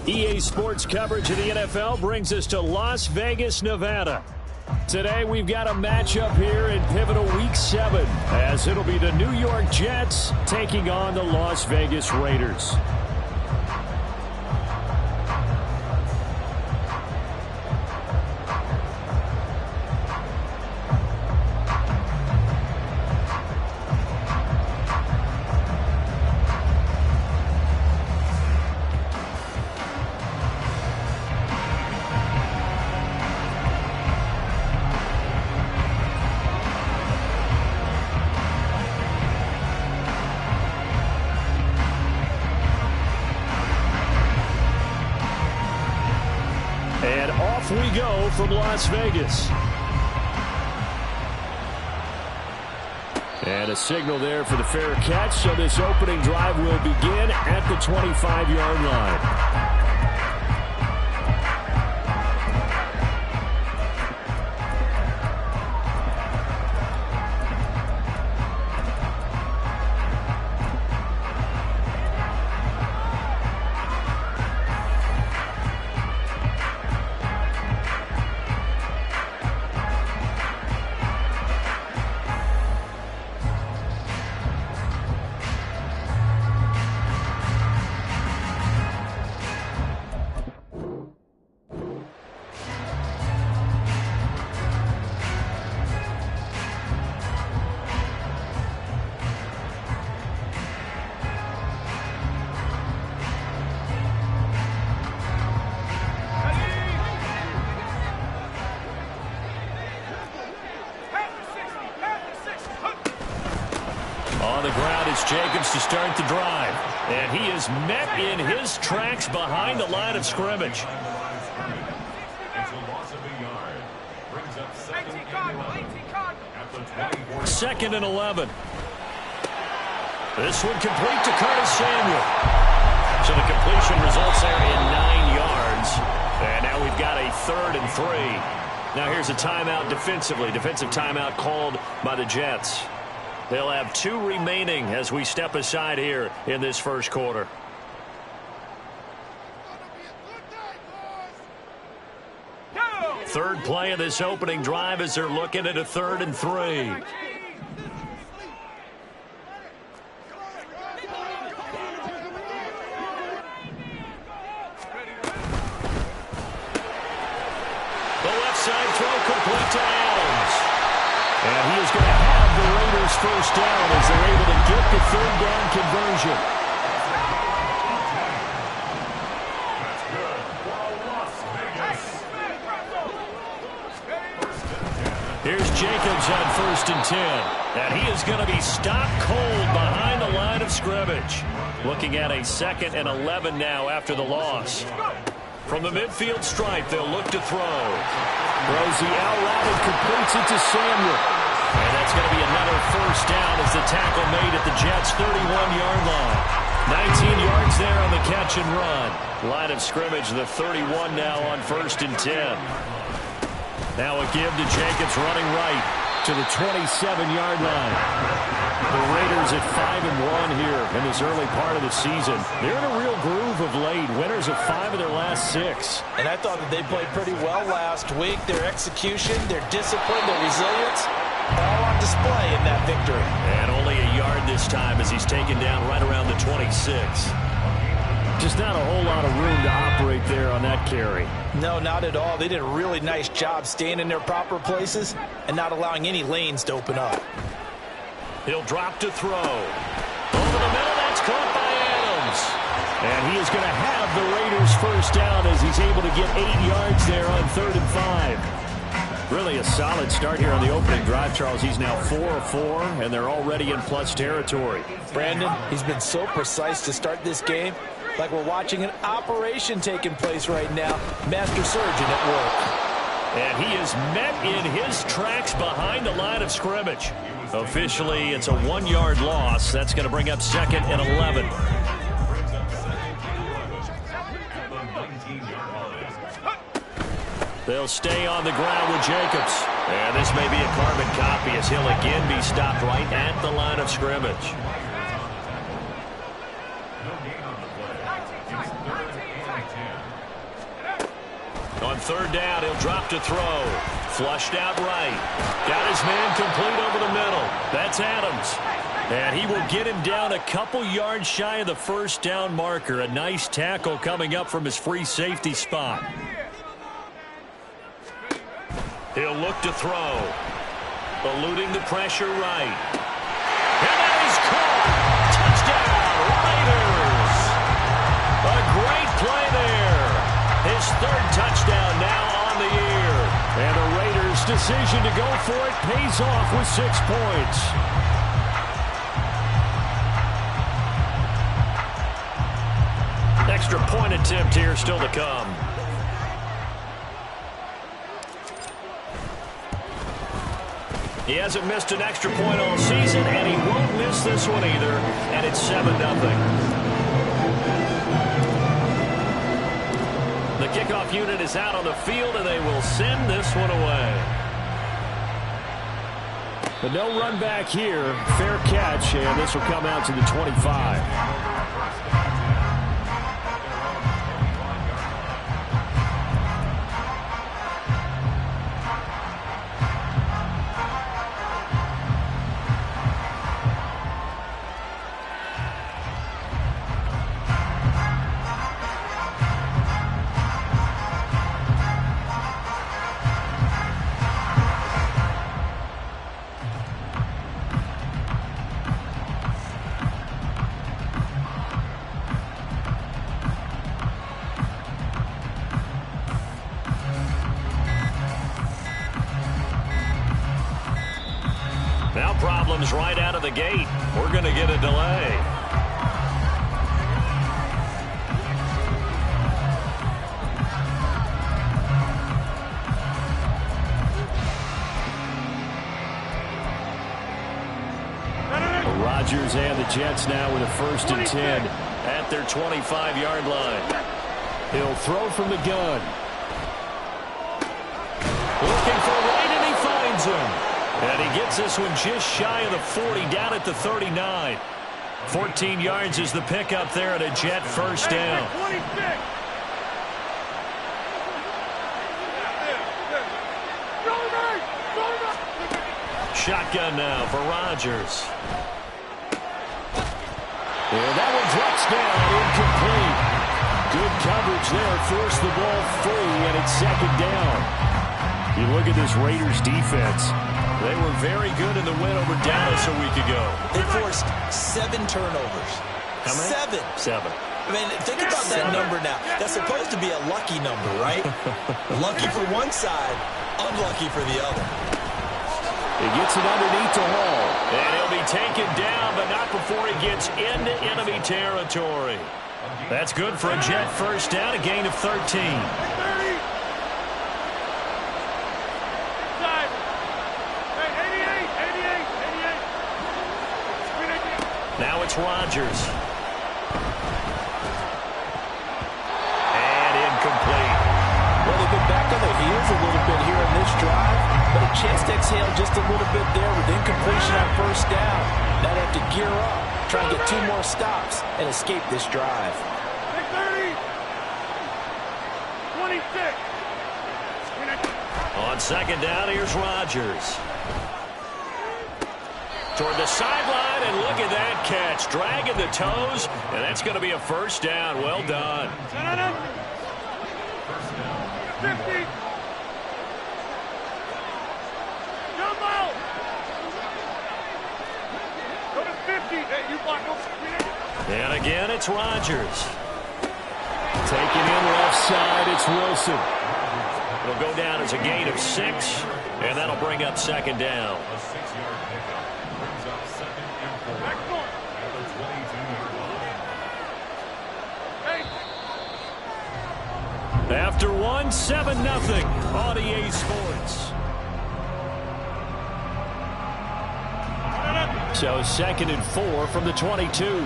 EA Sports coverage of the NFL brings us to Las Vegas, Nevada. Today we've got a matchup here in pivotal Week 7 as it'll be the New York Jets taking on the Las Vegas Raiders. And off we go from Las Vegas. And a signal there for the fair catch, so this opening drive will begin at the 25-yard line. On the ground is Jacobs to start the drive. And he is met in his tracks behind the line of scrimmage. Second and 11. This one complete to Curtis Samuel. So the completion results there in 9 yards. And now we've got a 3rd and 3. Now here's a timeout defensively. Defensive timeout called by the Jets. They'll have 2 remaining as we step aside here in this first quarter. Third play of this opening drive as they're looking at a 3rd and 3. The left side throw complete to Adams. And he is going to have the Raiders first down as they're able to get the 3rd down conversion. Here's Jacobs on 1st and 10. And he is going to be stopped cold behind the line of scrimmage. Looking at a 2nd and 11 now after the loss. From the midfield stripe, they'll look to throw. Throws the out route and completes it to Samuel. And that's going to be another first down as the tackle made at the Jets' 31-yard line. 19 yards there on the catch and run. Line of scrimmage, the 31 now on 1st and 10. Now a give to Jacobs running right to the 27-yard line. The Raiders at 5-1 here in this early part of the season. They're in a real groove of late. Winners of 5 of their last 6. And I thought that they played pretty well last week. Their execution, their discipline, their resilience, all on display in that victory. And only a yard this time as he's taken down right around the 26. Just not a whole lot of room to operate there on that carry. No, not at all. They did a really nice job staying in their proper places and not allowing any lanes to open up. He'll drop to throw. Over the middle, that's caught by Adams. And he is going to have the Raiders first down as he's able to get 8 yards there on 3rd and 5. Really a solid start here on the opening drive, Charles. He's now 4 of 4, and they're already in plus territory. Brandon, he's been so precise to start this game, like we're watching an operation taking place right now. Master surgeon at work. And he is met in his tracks behind the line of scrimmage. Officially, it's a 1-yard loss. That's going to bring up 2nd and 11. They'll stay on the ground with Jacobs. And this may be a carbon copy as he'll again be stopped right at the line of scrimmage. On 3rd down, he'll drop to throw. Flushed out right. Got his man complete over the middle. That's Adams. And he will get him down a couple yards shy of the 1st down marker. A nice tackle coming up from his free safety spot. He'll look to throw. Eluding the pressure right. And that is caught. Touchdown, Raiders. A great play there. His 3rd touchdown now on the year. And the Raiders' decision to go for it pays off with 6 points. Extra point attempt here still to come. He hasn't missed an extra point all season, and he won't miss this one either. And it's 7-0. The kickoff unit is out on the field, and they will send this one away. But no run back here. Fair catch, and this will come out to the 25. Now problems right out of the gate. We're going to get a delay. Rodgers and the Jets now with a 1st and 10 at their 25-yard line. He'll throw from the gun. Looking for White, and he finds him. And he gets this one just shy of the 40, down at the 39. 14 yards is the pickup there, and a Jet 1st down. Shotgun now for Rodgers. And that one drops down, incomplete. Good coverage there, forced the ball free, and it's 2nd down. You look at this Raiders defense. They were very good in the win over Dallas a week ago. They forced 7 turnovers. How many? 7. I mean, think about that number now. That's supposed to be a lucky number, right? Lucky for one side, unlucky for the other. He gets it underneath to Hall. And he'll be taken down, but not before he gets into enemy territory. That's good for a Jet 1st down, a gain of 13. Now it's Rodgers. And incomplete. Well, they've been back on their heels a little bit here in this drive, but a chance to exhale just a little bit there with incompletion on 1st down. Now they have to gear up, try and get 2 more stops, and escape this drive. 26. On 2nd down, here's Rodgers. Toward the sideline, and look at that catch. Dragging the toes, and that's going to be a 1st down. Well done. 50. Jump out. Go to 50. Hey, you block him. And again, it's Rodgers. Taking in left side, it's Wilson. It'll go down as a gain of 6. And that'll bring up second down. A 6-yard pickup brings up 2nd and 4 at the 22-yard line. After one, 7-0 on EA Sports. So 2nd and 4 from the 22.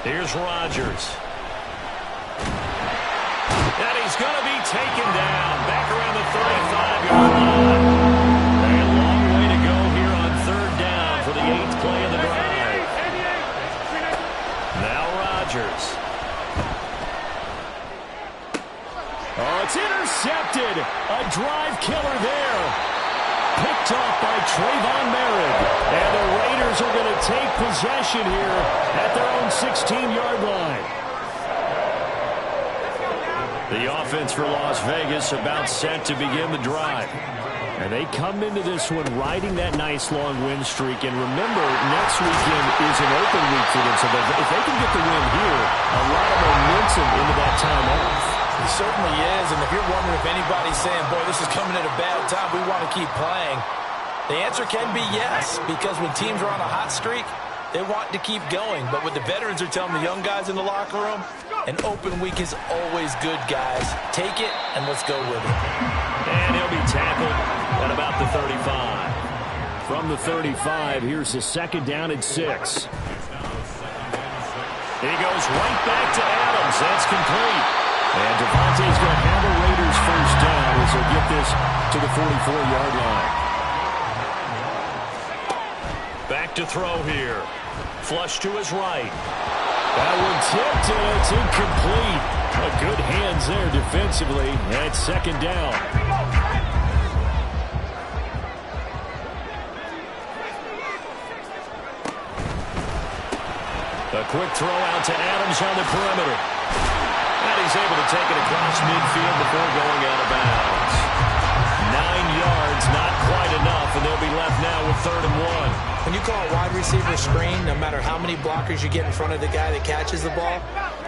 Here's Rodgers. And he's going to be taken down. Back around the 35-yard line. A long way to go here on 3rd down for the 8th play of the drive. Now Rodgers. Oh, it's intercepted. A drive killer there. Picked off by Trayvon Merritt. And the Raiders are going to take possession here at their own 16-yard line. The offense for Las Vegas about set to begin the drive. And they come into this one riding that nice long win streak. And remember, next weekend is an open week for them. So if they can get the win here, a lot of momentum into that time off. It certainly is, and if you're wondering if anybody's saying, boy, this is coming at a bad time, we want to keep playing, the answer can be yes, because when teams are on a hot streak, they want to keep going. But what the veterans are telling the young guys in the locker room, an open week is always good, guys. Take it, and let's go with it. And he'll be tackled at about the 35. From the 35, here's the 2nd down and 6. He goes right back to Adams. That's complete. And Devontae's going to have the Raiders 1st down as they'll get this to the 44-yard line. Back to throw here. Flush to his right. That one tipped, and it's incomplete. Good hands there defensively. That's 2nd down. A quick throw out to Adams on the perimeter. And he's able to take it across midfield before going out of bounds. 9 yards, not quite enough, and they'll be left now with 3rd and 1. When you call a wide receiver screen, no matter how many blockers you get in front of the guy that catches the ball,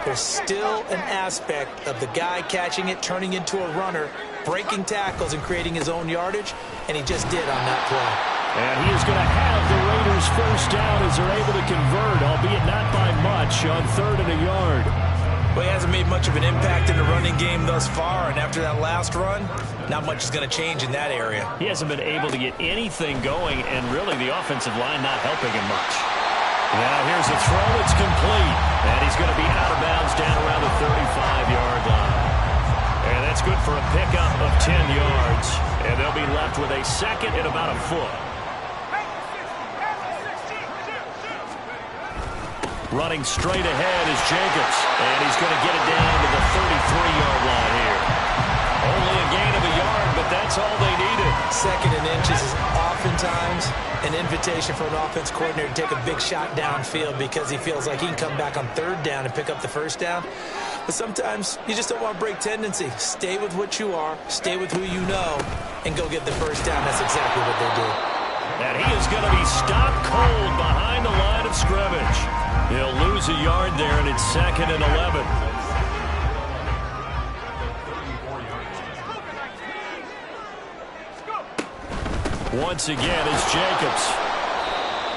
there's still an aspect of the guy catching it, turning into a runner, breaking tackles and creating his own yardage, and he just did on that play. And he is going to have the Raiders 1st down as they're able to convert, albeit not by much, on 3rd and a yard. Well, he hasn't made much of an impact in the running game thus far, and after that last run, not much is going to change in that area. He hasn't been able to get anything going, and really the offensive line not helping him much. Now here's a throw. It's complete. And he's going to be out of bounds down around the 35-yard line. And that's good for a pickup of 10 yards. And they'll be left with a 2nd and about a foot. Running straight ahead is Jacobs, and he's going to get it down to the 33-yard line here. Only a gain of a yard, but that's all they needed. 2nd and inches is oftentimes an invitation for an offense coordinator to take a big shot downfield because he feels like he can come back on 3rd down and pick up the 1st down. But sometimes you just don't want to break tendency. Stay with what you are, stay with who you know, and go get the 1st down. That's exactly what they did. And he is going to be stopped cold behind the line of scrimmage. He'll lose a yard there, and it's 2nd and 11. Once again, it's Jacobs.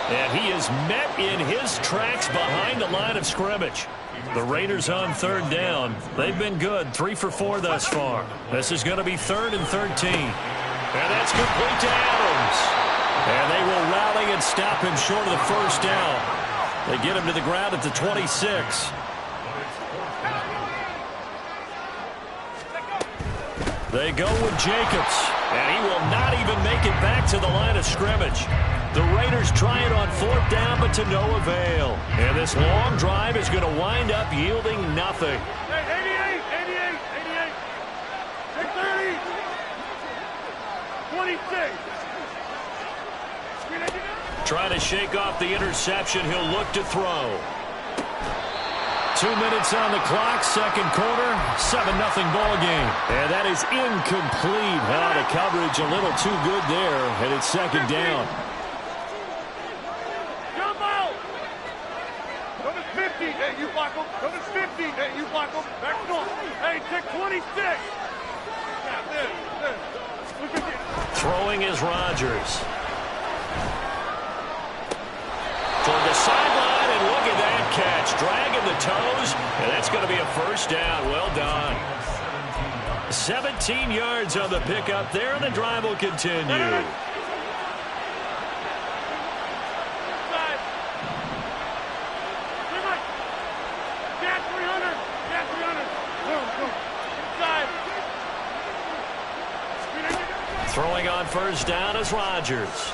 And he is met in his tracks behind the line of scrimmage. The Raiders on 3rd down. They've been good, 3 for 4 thus far. This is going to be 3rd and 13. And that's complete to Adams. And they will rally and stop him short of the 1st down. They get him to the ground at the 26. They go with Jacobs, and he will not even make it back to the line of scrimmage. The Raiders try it on 4th down, but to no avail. And this long drive is going to wind up yielding nothing. 88, 630, 26. Trying to shake off the interception. He'll look to throw. 2 minutes on the clock, second quarter, 7-0 ball game. And that is incomplete. The coverage a little too good there, and it's second down. Jump out! Go to 50. Hey, you block him. Go to 50. Hey, you block him. Back north. Hey, take 26. Yeah, this. Look at this. Throwing is Rodgers. Toward the sideline, and look at that catch. Dragging the toes, and that's going to be a first down. Well done. 17 yards on the pickup there, and the drive will continue. Throwing on first down is Rodgers.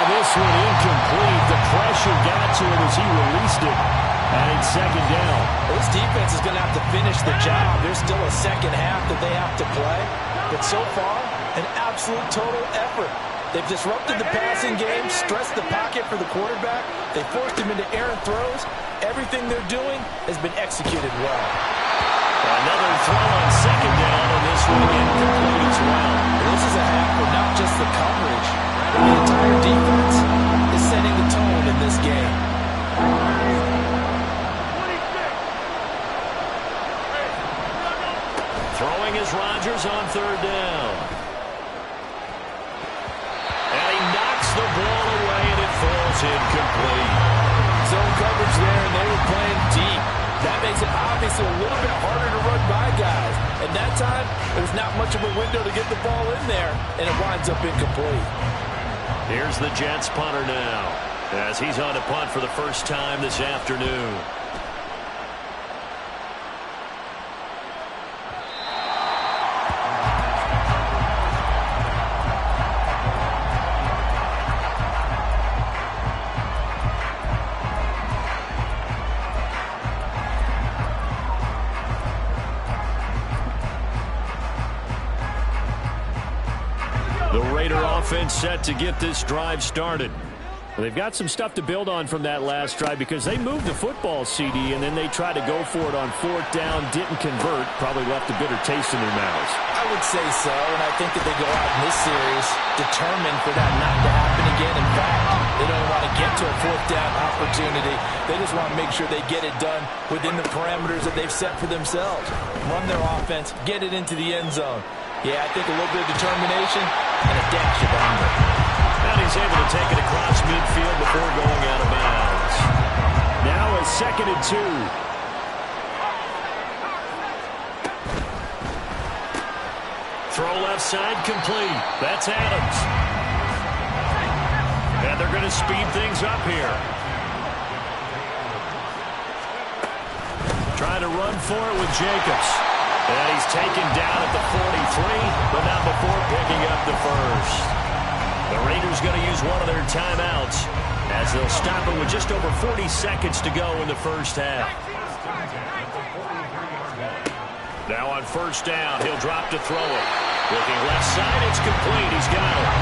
This one incomplete. The pressure got to him as he released it. And it's second down. This defense is going to have to finish the job. There's still a second half that they have to play. But so far, an absolute total effort. They've disrupted the passing game, stressed the pocket for the quarterback. They forced him into errant throws. Everything they're doing has been executed well. Another throw on second down, and this one incomplete as well. This is a half for not just the coverage. The entire defense is setting the tone in this game. Throwing is Rodgers on third down. And he knocks the ball away, and it falls incomplete. Zone coverage there, and they were playing deep. That makes it obviously a little bit harder to run by guys. And that time, there's not much of a window to get the ball in there, and it winds up incomplete. Here's the Jets punter now, as he's on to punt for the first time this afternoon. Offense set to get this drive started. Well, they've got some stuff to build on from that last drive because they moved the football, CD, and then they tried to go for it on fourth down, didn't convert, probably left a bitter taste in their mouths. I would say so, and I think that they go out in this series determined for that not to happen again. In fact, they don't want to get to a fourth down opportunity. They just want to make sure they get it done within the parameters that they've set for themselves. Run their offense, get it into the end zone. Yeah, I think a little bit of determination and a dash of anger. And he's able to take it across midfield before going out of bounds. Now a 2nd and 2. Throw left side complete. That's Adams. And they're going to speed things up here. Trying to run for it with Jacobs. And he's taken down at the 43, but not before picking up the first. The Raiders going to use one of their timeouts as they'll stop it with just over 40 seconds to go in the first half. Now on first down, he'll drop to throw it. Looking left side, it's complete. He's got it.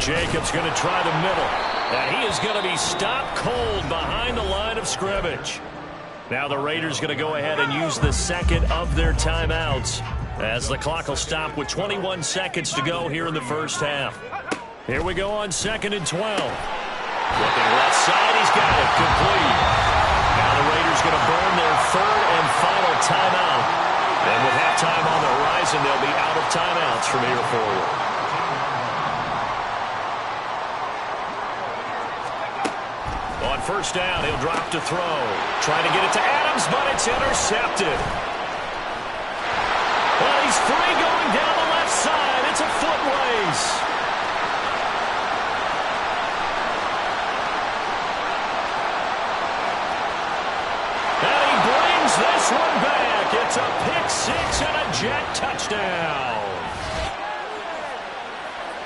Jacobs going to try the middle. And he is going to be stopped cold behind the line of scrimmage. Now the Raiders going to go ahead and use the second of their timeouts as the clock will stop with 21 seconds to go here in the first half. Here we go on 2nd and 12. Looking left side, he's got it complete. Now the Raiders going to burn their third and final timeout. And with halftime on the horizon, they'll be out of timeouts from here forward. On first down, he'll drop to throw. Trying to get it to Adams, but it's intercepted. Well, he's free going down the left side. It's a foot race. And he brings this one back. It's a pick six and a Jet touchdown.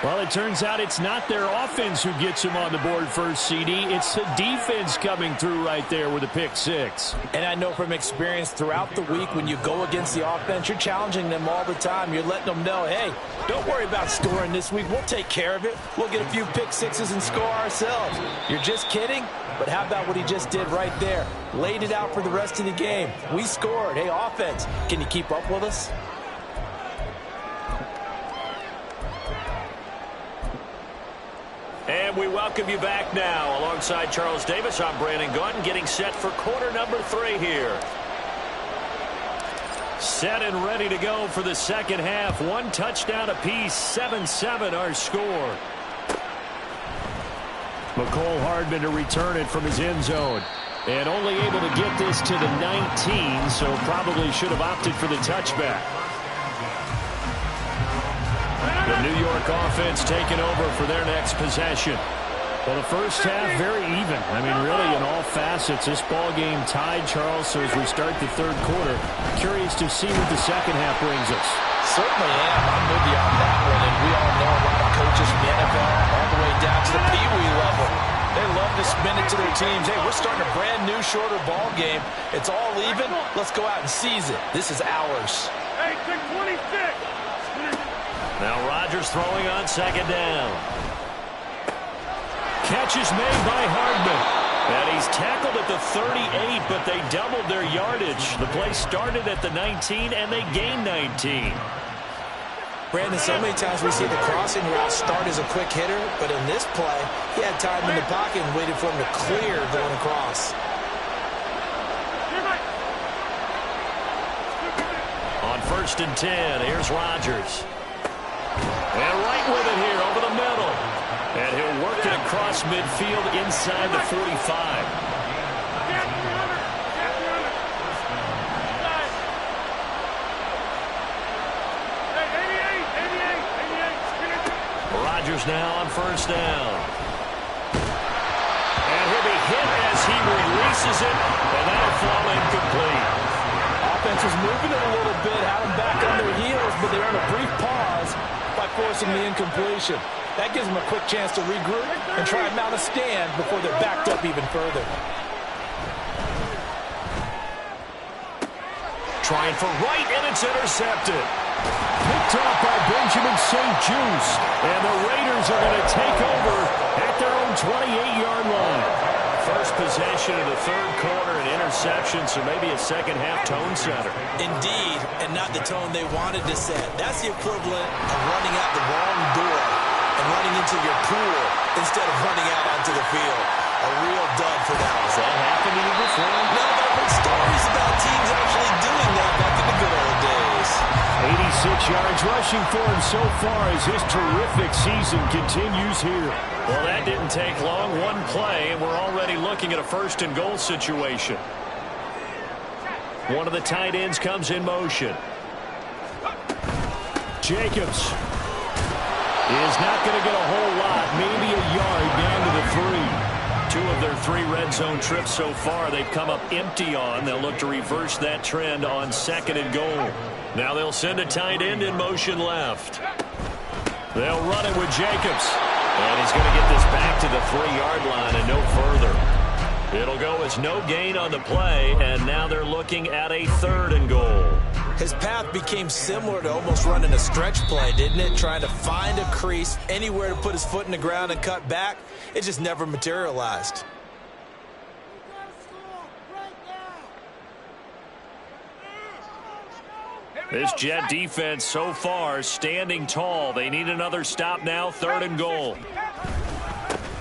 Well, it turns out it's not their offense who gets them on the board first, CD. It's the defense coming through right there with a pick six. And I know from experience throughout the week when you go against the offense, you're challenging them all the time. You're letting them know, hey, don't worry about scoring this week. We'll take care of it. We'll get a few pick sixes and score ourselves. You're just kidding? But how about what he just did right there? Laid it out for the rest of the game. We scored. Hey, offense, can you keep up with us? And we welcome you back now. Alongside Charles Davis, I'm Brandon Gaudin, getting set for quarter number 3 here. Set and ready to go for the second half. 1 touchdown apiece, 7-7 our score. McCole Hardman to return it from his end zone. And only able to get this to the 19, so probably should have opted for the touchback. The New York offense taking over for their next possession. Well, the first half, very even. I mean, really, in all facets, this ball game tied, Charles. So as we start the third quarter, curious to see what the second half brings us. Certainly am. I'm with you on that one. And we all know a lot of coaches from the NFL all the way down to the Pee Wee level. They love to spin it to their teams. Hey, we're starting a brand new, shorter ball game. It's all even. Let's go out and seize it. This is ours. Hey, take 26. Now Rodgers throwing on second down. Catch is made by Hardman. And he's tackled at the 38, but they doubled their yardage. The play started at the 19, and they gained 19. Brandon, so many times we see the crossing route start as a quick hitter, but in this play, he had time in the pocket and waited for him to clear going across. On 1st and 10, here's Rodgers. And right with it here over the middle. And he'll work it across midfield inside the 45. Rodgers now on 1st down. And he'll be hit as he releases it, and that'll fall incomplete. Offense was moving it a little bit, had them back on their heels, but they're on a brief pause by forcing the incompletion. That gives them a quick chance to regroup and try and mount a stand before they're backed up even further. Trying for right, and it's intercepted. Picked off by Benjamin St-Juste. And the Raiders are going to take over at their own 28-yard line. First possession of the third quarter, an interception, so maybe a second-half tone setter. Indeed, and not the tone they wanted to set. That's the equivalent of running out the wrong door and running into your pool instead of running out onto the field. A real dud for that. Has that happened to you before? No, but I've heard stories about teams actually doing that back in the good old days. 86 yards rushing for him so far as his terrific season continues here. Well, that didn't take long. One play, and we're already looking at a 1st and goal situation. One of the tight ends comes in motion. Jacobs is not going to get a whole lot, maybe a yard down to the 3. 2 of their 3 red zone trips so far they've come up empty on. They'll look to reverse that trend on 2nd and goal. Now they'll send a tight end in motion left. They'll run it with Jacobs. And he's going to get this back to the 3-yard line and no further. It'll go as no gain on the play, and now they're looking at a 3rd and goal. His path became similar to almost running a stretch play, didn't it? Trying to find a crease, anywhere to put his foot in the ground and cut back. It just never materialized. This Jet defense so far standing tall. They need another stop now, 3rd and goal.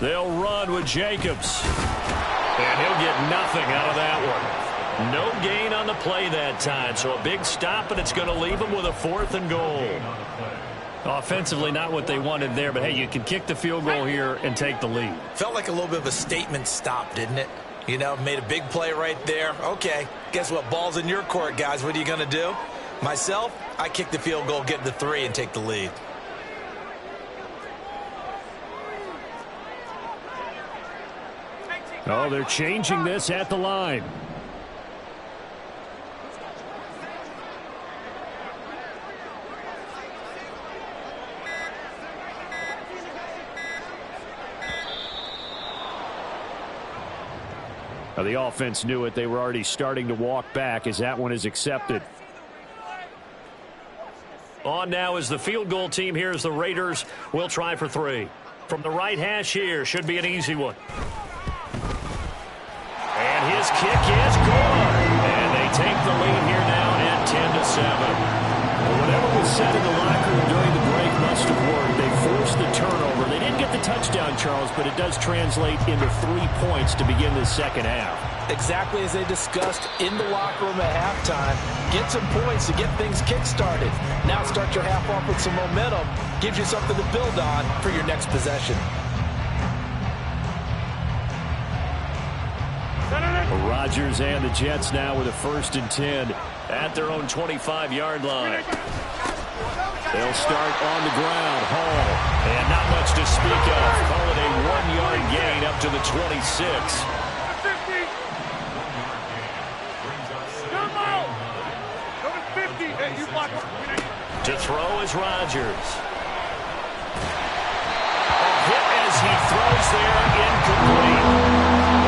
They'll run with Jacobs. And he'll get nothing out of that one. No gain on the play that time, so a big stop, and it's going to leave them with a 4th and goal. Offensively, not what they wanted there, but hey, you can kick the field goal here and take the lead. Felt like a little bit of a statement stop, didn't it? You know, made a big play right there. Okay, guess what? Ball's in your court, guys. What are you going to do? Myself, I kick the field goal, get the 3, and take the lead. Oh, they're changing this at the line. The offense knew it. They were already starting to walk back as that one is accepted. On now is the field goal team. Here's the Raiders. We'll try for 3. From the right hash here. Should be an easy one. And his kick is good. And they take the lead here now at 10-7. Well, whatever was said in the locker room during the break must have worked. They forced the turnover. They didn't get the touchdown, Charles, but it does translate into 3 points to begin the second half. Exactly as they discussed in the locker room at halftime. Get some points to get things kick-started. Now start your half off with some momentum. Gives you something to build on for your next possession. Rodgers and the Jets now with a 1st and 10 at their own 25-yard line. They'll start on the ground. Hall. And not much to speak of. Call it a 1-yard gain up to the 26. To throw is Rodgers. A hit as he throws there, incomplete.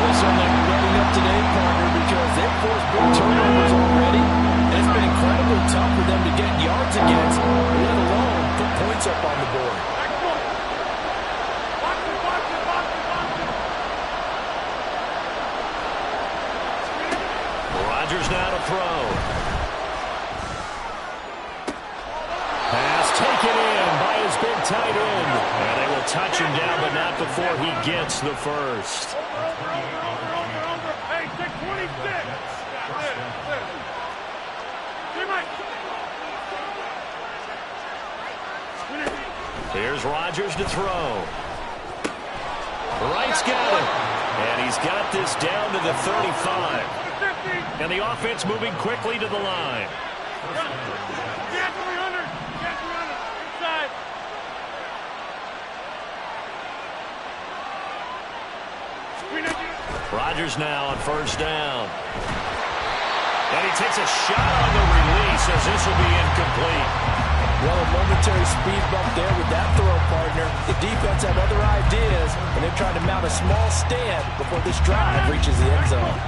Well, so they're ready up today, partner, because they've forced big turnovers already. And it's been incredibly tough for them to get yards against, let alone put points up on the board. Rodgers now to throw. Pass taken in by his big tight end. And they will touch him down, but not before he gets the first. Hey, take 26. Here's Rodgers to throw. Wright's got it. And he's got this down to the 35. And the offense moving quickly to the line. Rodgers now on 1st down. And he takes a shot on the release as this will be incomplete. Well, a momentary speed bump there with that throw, partner. The defense had other ideas, and they're trying to mount a small stand before this drive reaches the end zone.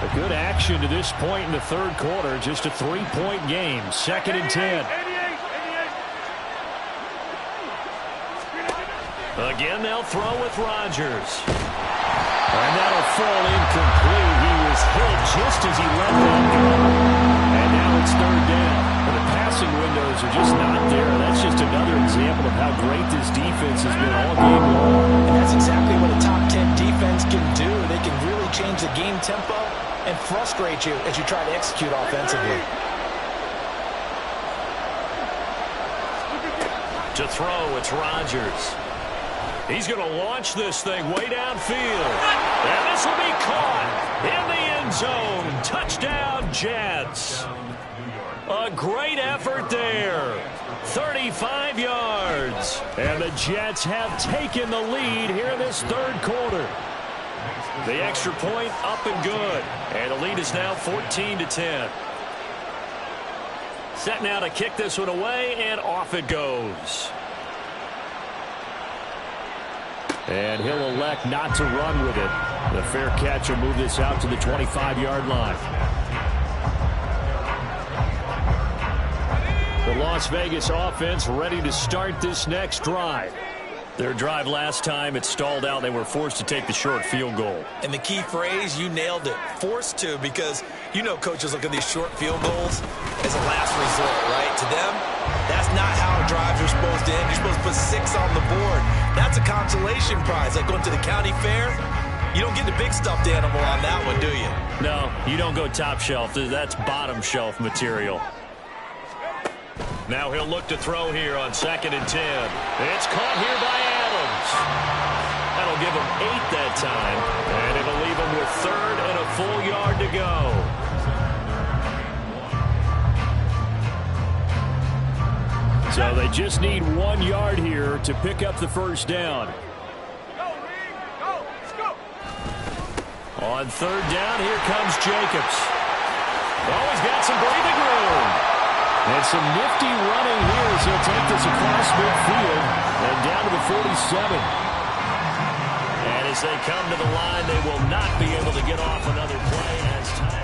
A good action to this point in the 3rd quarter. Just a 3-point game. 2nd and 10. Again, they'll throw with Rodgers. And that'll fall incomplete. He was hit just as he let that go. And now it's 3rd down. And the passing windows are just not there. That's just another example of how great this defense has been all game long. And that's exactly what a top 10 defense can do. They can really change the game tempo and frustrate you as you try to execute offensively. To throw, it's Rodgers. He's going to launch this thing way downfield. And this will be caught in the end zone. Touchdown, Jets. A great effort there. 35 yards. And the Jets have taken the lead here in this 3rd quarter. The extra point up and good. And the lead is now 14-10. Set now to kick this one away, and off it goes. And he'll elect not to run with it. The fair catch will move this out to the 25-yard line. The Las Vegas offense ready to start this next drive. Their drive last time, it stalled out. They were forced to take the short field goal. And the key phrase, you nailed it. Forced to, because you know coaches look at these short field goals as a last resort, right? To them, that's not how drives are supposed to end. You're supposed to put 6 on the board. That's a consolation prize, like going to the county fair. You don't get the big stuffed animal on that one, do you? No, you don't go top shelf. That's bottom shelf material. Now he'll look to throw here on 2nd and 10. It's caught here by Adams. That'll give him 8 that time. And it'll leave him with 3rd and a full yard to go. So they just need 1 yard here to pick up the 1st down. On 3rd down, here comes Jacobs. Oh, he's got some breathing room. And some nifty running here as he'll take this across midfield and down to the 47. And As they come to the line, they will not be able to get off another play as time.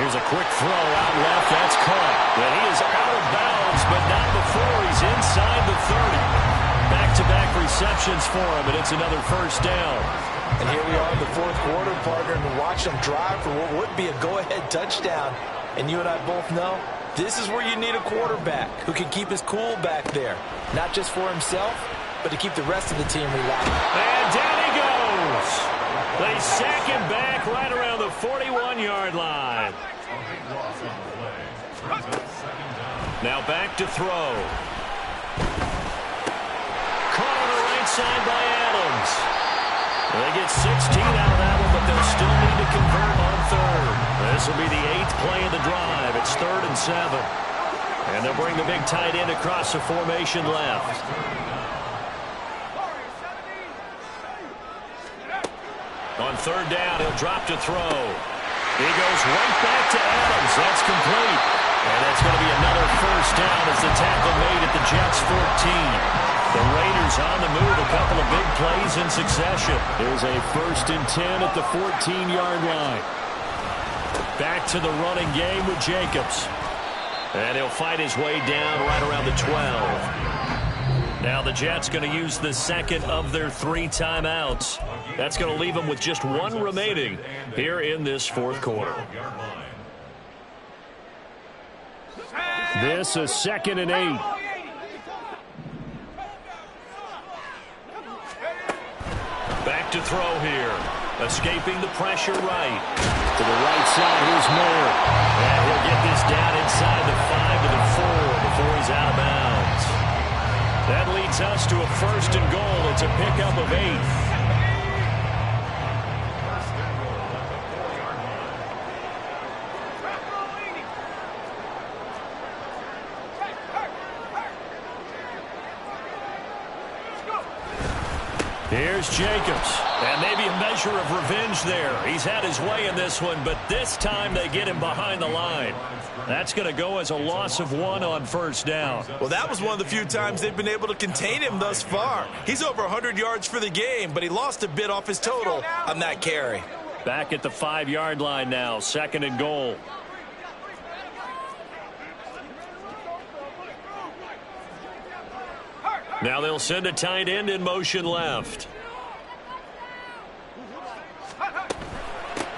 Here's a quick throw out left. That's caught. And he is out of bounds, but not before he's inside the 30. Back-to-back receptions for him, and it's another first down. And here we are in the fourth quarter, partner, and watch them drive for what would be a go-ahead touchdown. And you and I both know this is where you need a quarterback who can keep his cool back there. Not just for himself, but to keep the rest of the team relaxed. And down he goes. They sack him back right around the 41-yard line. Now back to throw. Caught on the right side by Adams. They get 16 out of that one, but they'll still need to convert on third. This will be the 8th play of the drive. It's 3rd and 7. And they'll bring the big tight end across the formation left. On 3rd down, he'll drop to throw. He goes right back to Adams. That's complete. And that's going to be another first down as the tackle made at the Jets' 14. The Raiders on the move, a couple of big plays in succession. There's a 1st and 10 at the 14-yard line. Back to the running game with Jacobs. And he'll fight his way down right around the 12. Now the Jets going to use the second of their 3 timeouts. That's going to leave them with just 1 remaining here in this fourth quarter. This is 2nd and 8. Back to throw here. Escaping the pressure right. To the right side, here's Moore. And he'll get this down inside the 5 to the 4 before he's out of bounds. That leads us to a 1st and goal. It's a pickup of 8. Here's Jacobs, and maybe a measure of revenge there. He's had his way in this one, but this time they get him behind the line. That's going to go as a loss of 1 on 1st down. Well, that was one of the few times they've been able to contain him thus far. He's over 100 yards for the game, but he lost a bit off his total on that carry. Back at the 5-yard line now, 2nd and goal. Now they'll send a tight end in motion left.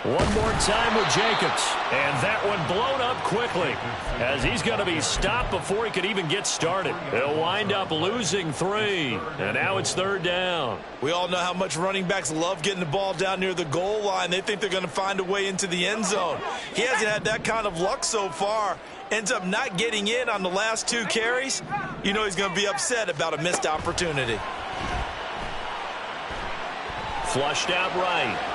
One more time with Jacobs. And that one blown up quickly as he's going to be stopped before he could even get started. He'll wind up losing 3. And now it's 3rd down. We all know how much running backs love getting the ball down near the goal line. They think they're going to find a way into the end zone. He hasn't had that kind of luck so far. Ends up not getting in on the last 2 carries. You know he's going to be upset about a missed opportunity. Flushed out right.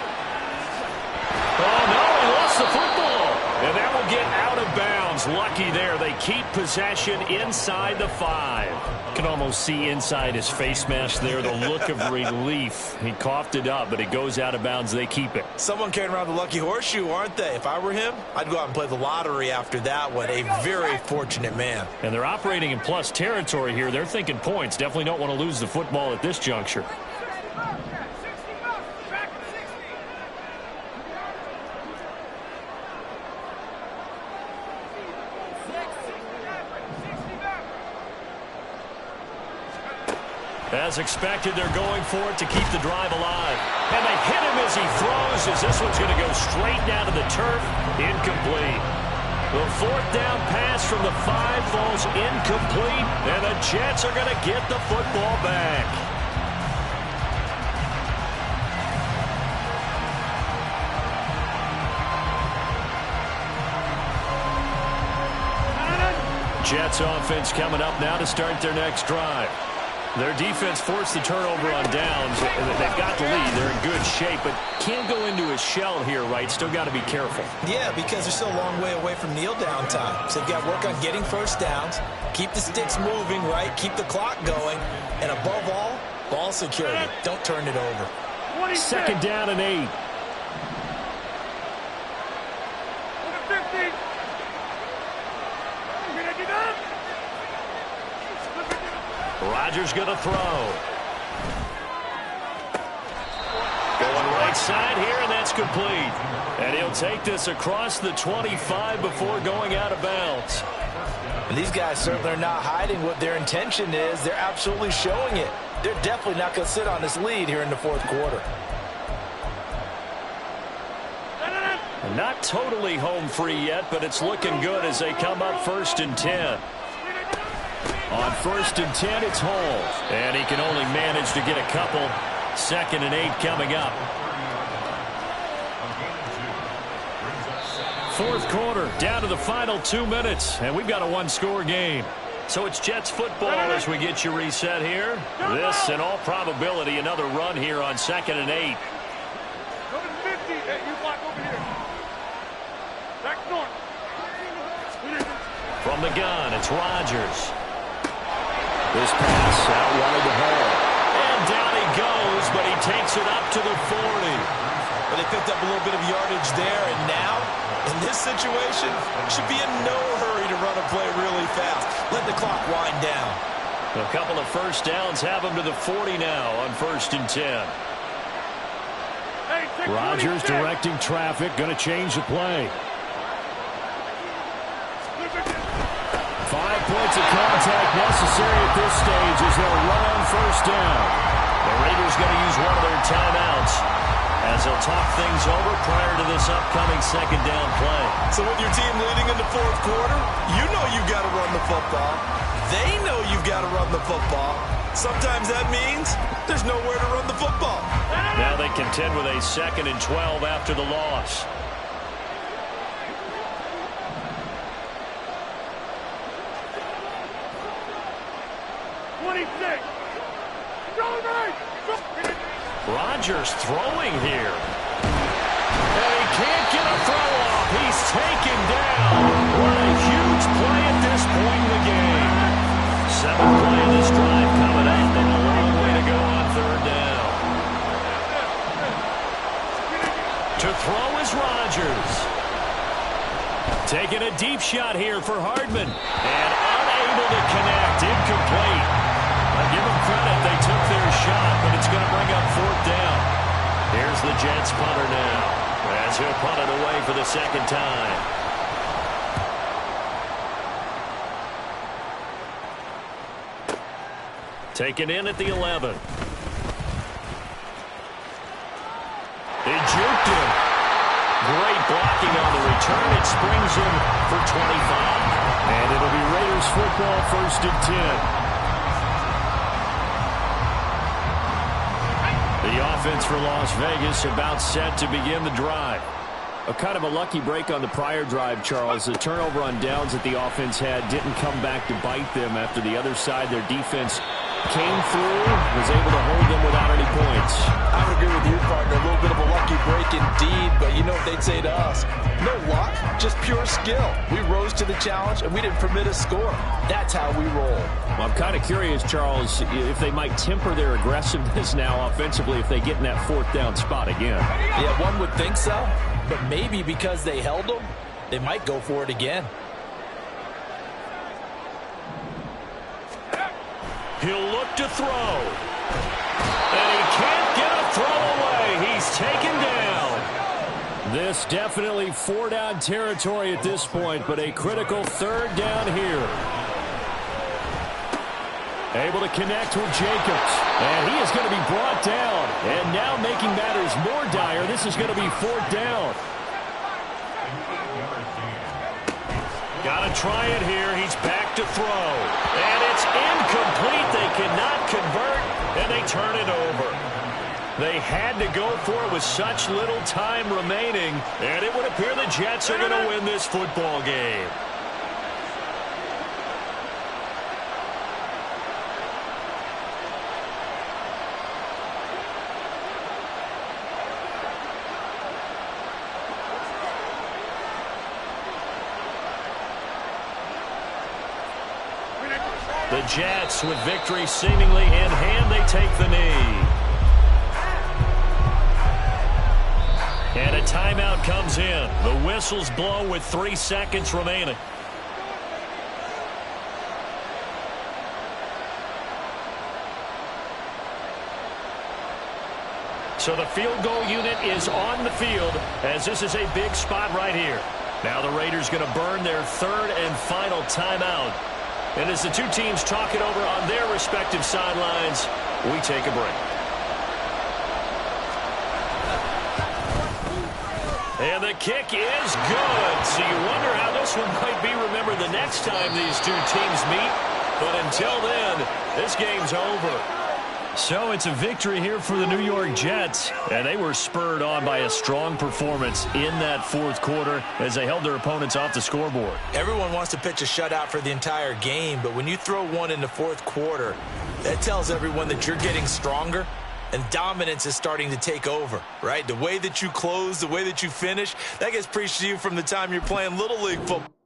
Oh, no, he lost the football. And that will get out of bounds. Lucky there. They keep possession inside the 5. You can almost see inside his face mask there the look of relief. He coughed it up, but it goes out of bounds. They keep it. Someone carrying around the lucky horseshoe, aren't they? If I were him, I'd go out and play the lottery after that one. A very fortunate man. And they're operating in plus territory here. They're thinking points. Definitely don't want to lose the football at this juncture. As expected, they're going for it to keep the drive alive. And they hit him as he throws, as this one's going to go straight down to the turf. Incomplete. The 4th down pass from the 5 falls incomplete, and the Jets are going to get the football back. Jets offense coming up now to start their next drive. Their defense forced the turnover on downs. They've got the lead. They're in good shape, but can't go into a shell here, right? Still got to be careful. Yeah, because they're still a long way away from kneel down time. So they've got to work on getting first downs, keep the sticks moving, right? Keep the clock going, and above all, ball security. Don't turn it over. 26. 2nd down and 8. Rodgers going to throw. Going right side here, and that's complete. And he'll take this across the 25 before going out of bounds. And these guys certainly are not hiding what their intention is. They're absolutely showing it. They're definitely not going to sit on this lead here in the 4th quarter. Not totally home free yet, but it's looking good as they come up 1st and 10. On 1st and 10, it's Hall. And he can only manage to get a couple. 2nd and 8 coming up. 4th quarter, down to the final 2 minutes. And we've got a 1-score game. So it's Jets football as we get you reset here. This, in all probability, another run here on 2nd and 8. From the gun, it's Rodgers. This pass out wide to Hall. And down he goes, but he takes it up to the 40. Well, they picked up a little bit of yardage there, and now, in this situation, should be in no hurry to run a play really fast. Let the clock wind down. A couple of first downs have him to the 40 now on 1st and 10. Rodgers directing traffic, going to change the play. 5 points of contact necessary at this stage as they'll run on 1st down. The Raiders going to use one of their timeouts as they'll talk things over prior to this upcoming 2nd down play. So with your team leading in the 4th quarter, you know you've got to run the football. They know you've got to run the football. Sometimes that means there's nowhere to run the football. Now they contend with a 2nd and 12 after the loss. Rodgers throwing here. And he can't get a throw off. He's taken down. What a huge play at this point in the game. 7th play of this drive coming up, and a long way to go on 3rd down. To throw is Rodgers. Taking a deep shot here for Hardman. And unable to connect. Incomplete. I give them credit. They took their shot, but it's going to bring up 4th down. Here's the Jets punter now, as he'll punt it away for the 2nd time. Taken in at the 11. They juked him. Great blocking on the return. It springs him for 25. And it'll be Raiders football 1st and 10. The offense for Las Vegas about set to begin the drive. A kind of a lucky break on the prior drive, Charles. The turnover on downs that the offense had didn't come back to bite them after the other side. Their defense came through, was able to hold them without any points. I would agree with you, partner. A little bit of a lucky break indeed, but you know what they'd say to us? No luck, just pure skill. We rose to the challenge, and we didn't permit a score. That's how we roll. Well, I'm kind of curious, Charles, if they might temper their aggressiveness now offensively if they get in that 4th down spot again. Yeah, one would think so, but maybe because they held them, they might go for it again. He'll look to throw. And he can't get a throw away. He's taken down. This definitely 4-down territory at this point, but a critical 3rd down here. Able to connect with Jacobs. And he is going to be brought down. And now making matters more dire, this is going to be 4th down. Got to try it here. He's back to throw. And it's incomplete. They cannot convert, and they turn it over. They had to go for it with such little time remaining, and it would appear the Jets are going to win this football game. The Jets, with victory seemingly in hand, they take the knee. And a timeout comes in. The whistles blow with 3 seconds remaining. So the field goal unit is on the field, as this is a big spot right here. Now the Raiders going to burn their 3rd and final timeout. And as the two teams talk it over on their respective sidelines, we take a break. And the kick is good. So you wonder how this one might be remembered the next time these two teams meet. But until then, this game's over. So it's a victory here for the New York Jets, and they were spurred on by a strong performance in that 4th quarter as they held their opponents off the scoreboard. Everyone wants to pitch a shutout for the entire game, but when you throw one in the 4th quarter, that tells everyone that you're getting stronger and dominance is starting to take over, right? The way that you close, the way that you finish, that gets preached to you from the time you're playing Little League football.